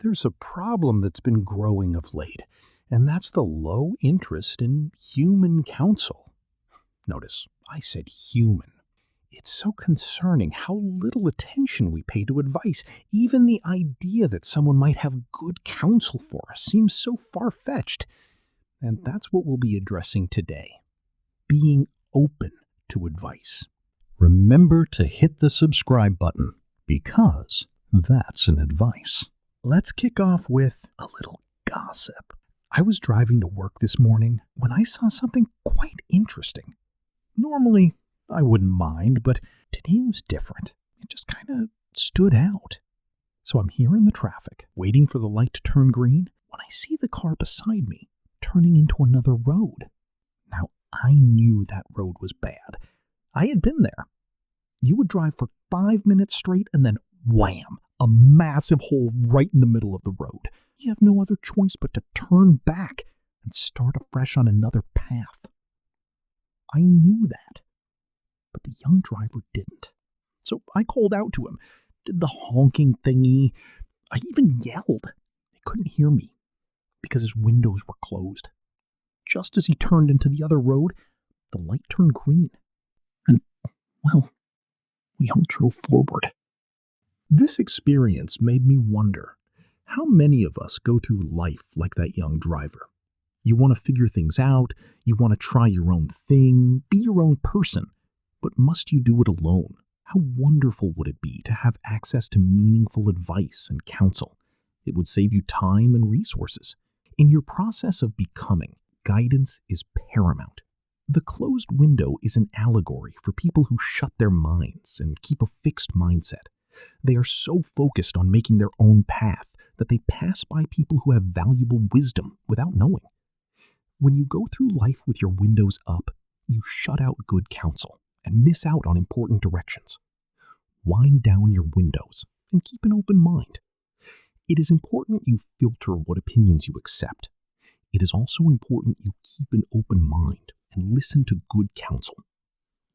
There's a problem that's been growing of late, and that's the low interest in human counsel. Notice, I said human. It's so concerning how little attention we pay to advice. Even the idea that someone might have good counsel for us seems so far-fetched. And that's what we'll be addressing today. Being open to advice. Remember to hit the subscribe button, because that's an advice. Let's kick off with a little gossip. I was driving to work this morning when I saw something quite interesting. Normally, I wouldn't mind, but today was different. It just kind of stood out. So I'm here in the traffic, waiting for the light to turn green, when I see the car beside me turning into another road. Now, I knew that road was bad. I had been there. You would drive for 5 minutes straight and then wham, a massive hole right in the middle of the road. You have no other choice but to turn back and start afresh on another path. I knew that, but the young driver didn't. So I called out to him, did the honking thingy. I even yelled. He couldn't hear me because his windows were closed. Just as he turned into the other road, the light turned green. And, well, we all drove forward. This experience made me wonder, how many of us go through life like that young driver? You want to figure things out, you want to try your own thing, be your own person, but must you do it alone? How wonderful would it be to have access to meaningful advice and counsel? It would save you time and resources. In your process of becoming, guidance is paramount. The closed window is an allegory for people who shut their minds and keep a fixed mindset. They are so focused on making their own path that they pass by people who have valuable wisdom without knowing. When you go through life with your windows up, you shut out good counsel and miss out on important directions. Wind down your windows and keep an open mind. It is important you filter what opinions you accept. It is also important you keep an open mind and listen to good counsel.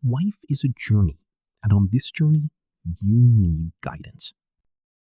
Life is a journey, and on this journey, you need guidance.